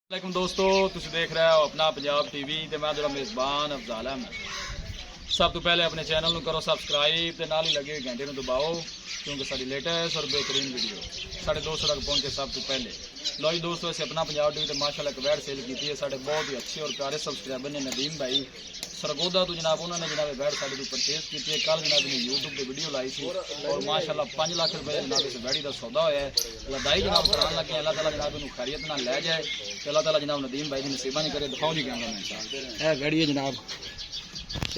वालेकुम दोस्तों, तुम देख रहे हो अपना पंजाब टीवी ते मैं जरा मेज़बान अफजाल अहमद। सब तो पहले अपने चैनल को करो सबसक्राइब ते नाल ही लगे घंटे में दबाओ क्योंकि सारी लेटेस्ट और बेहतरीन वीडियो साढ़े दोस्त तक पहुंचे सब तो पहले। लो जी दोस्तों, अस अपना पंजाब टीवी ते माशाल्लाह एक वैड सेल की है। साढ़े बहुत ही अच्छे और प्यारे सबसक्राइबर ने नदीम भाई सरगोदा तो जनाब उन्होंने जनाब वैड साढ़े तो परचेज की है। कल जनाब ने यूट्यूब पर वीडियो लाई थी और माशाल्लाह 5 लाख रुपये जनाब इस वैड़ी का सौदा होया है। लदाई जनाब कराने लगे, अल्लाह ताला जनाब इन खैरियत ना लै जाए, अल्लाह ताला जनाब नदीम भाई की नसीबा नहीं करे। दिखाओ जी कैमरा मैन साहब, वैड़ी है जनाब।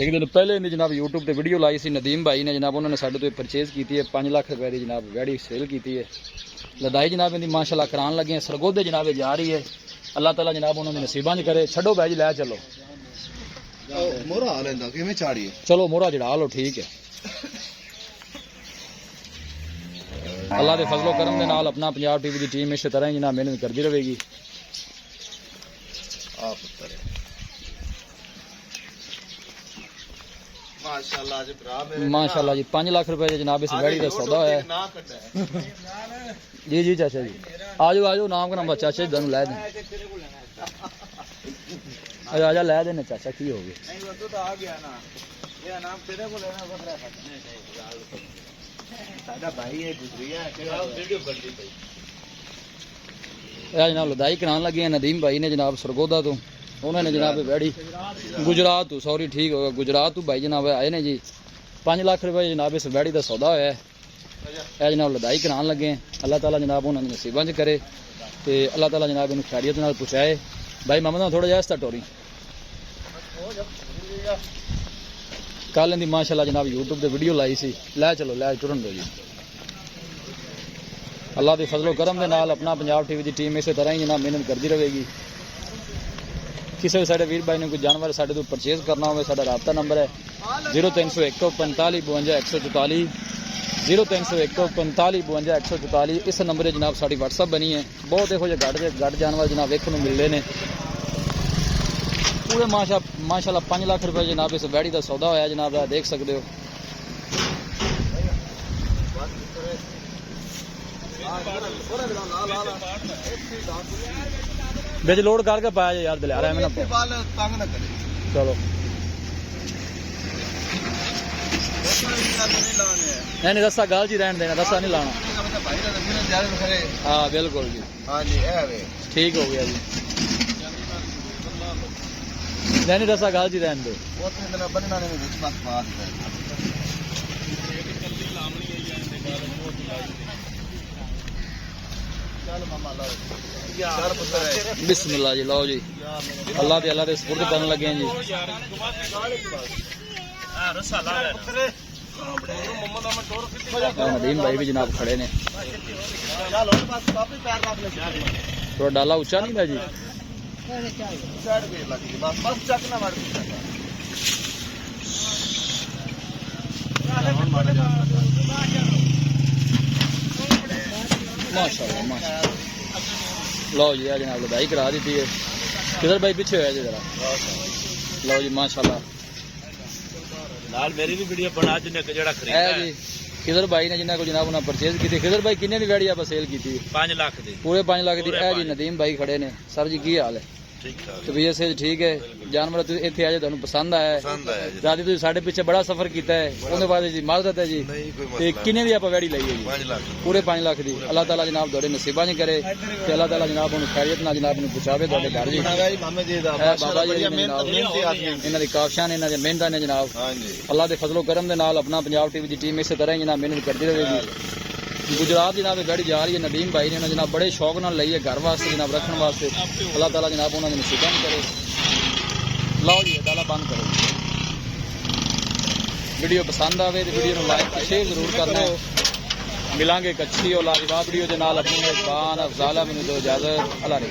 एक दिन पहले इन्हें जनाब यूट्यूब पर वीडियो लाई सी नदीम भाई ने जनाब उन्होंने साढ़े तो परचेज की है। 5 लाख रुपये की जनाब वैड़ी सेल की है। लदाई जनाब इनकी माशाल्लाह करान लगे हैं, सरगोदे जनाब जा रही है। अल्लाह ताला जनाब उन्होंने नसीबा नहीं करे। छड़ो भाई जी लै चलो, मोहरा लेंदा किवें चाड़िए चलो मोहरा जड़ा लो, ठीक है। अल्लाह के फजलो करम दे नाल अपना पंजाब टीवी की टीम इस तरह ही जनाब मेहनत करती रहेगी। माशाल्लाह जी 5 लाख रुपए जनाब इस वैड़ी का सौदा है। जी जी चाचा जी, आजो आजो नाम का नंबर चाचा जी लै दें। अरे आजा लै देने चाचा, की हो गया जनाब लदाई करान लगे हैं नदीम भाई ने जनाब सरगोदा तो। उन्होंने जनाब वैड़ी गुजरात तो सॉरी ठीक होगा गुजरात तो भाई जनाब आए ने जी। 5 लाख रुपये जनाब इस वैड़ी का सौदा होया है जनाब लदाई करान लगे हैं। अल्लाह ताला जनाब उन्होंने नसीबा च करे तो अल्लाह ताला जनाब इन खैरियत नाल पहुँचाए। भाई मोहम्मद थोड़ा जहा टोरी कल इनकी माशाल्लाह जनाब यूट्यूब पर वीडियो लाई सी। लै चलो लै टुरन दो जी। अल्लाह के फजलो करम के नाल अपना पंजाब टीवी की टीम इस तरह ही जनाब मेहनत करती रहेगी। किसी भी साढ़े वीर भाई ने कोई जानवर साढ़े तो परचेज करना हो, साढ़ा राबता नंबर है 0301 45 52 144 0301 45 52 144। इस नंबर जनाब साड़ी व्हाट्सअप बनी है। बहुत यहो घट जानवर जनाब वेखने को मिलते हैं पूरे माशाल्लाह 5 लाख रुपये जनाब इस वैड़ी का सौदा होया जनाब, देख सकते हो। बिच लोड करके पाया यार दिलारा है मैंने चलो नहीं दसा गल जी रहने देना, दसा नहीं लाना। हाँ बिल्कुल जी, ठीक हो गया जी। नहीं दसा गल जी रहने दो। बिस्मिल्लाह जी, लो जी अल्लाह के सुपुर्द करने लगे हैं जी। नदीम भाई भी जनाब खड़े ने। थोड़ा डाला ऊंचा नहीं था जी। माशाल्लाह माशाल्लाह, लो जी जनाब लदाई करा दी है। किधर भाई पीछे होया जी जरा, लो जी माशाल्लाह नाल मेरी भी वीडियो बना जिन्ने जेड़ा खरीदा है जी। किधर भाई ने जिन्ना को जनाब उन्हें परचेज की। किधर भाई किन्ने दी वैड़ी आप सेल की? 5 लाख दी, पूरे 5 लाख दी। जी नदीम भाई खड़े ने। सर जी की हाल है? तबीयत से ठीक है। जानवर इतने आए तुहानू पसंद आया है? राती तुसीं साडे पीछे बड़ा सफर किया है, उहदे बाद जी माजरत है जी। किन्ने दी आप वैड़ी लई है जी? 5 लाख, पूरे 5 लाख दी। अल्लाह ताला जनाब तुहाडे नसीबा नहीं करे ते अल्लाह ताला जनाब उन्हें खैरियत नाल जनाब नूं पहुंचावे तुहाडे घर जी। बाबा जी इन्हां दी काबशां ने, इन्हां दी मेहनतां ने जनाब। अल्लाह दे फजलो करम दे नाल अपना पंजाब टीवी दी टीम इस तरह ही जनाब मेहनत करती रहेगी। गुजरात जनाब वैड़ी जा रही है। नदीम भाई ने जनाब बड़े शौक नाल लई है घर वास्ते जनाब रखने वास्ते। अल्लाह ताला जनाब उन्होंने नसीबा नहीं करे। लाओ जी डाला बंद करो। वीडियो पसंद आवे तो वीडियो लाइक शेयर जरूर करना। मिलांगे एक अच्छी और लाजवाब वीडियो के नाल। अपनी मेजबान अफजाल अहमद दो इजाजत। अल्लाह ने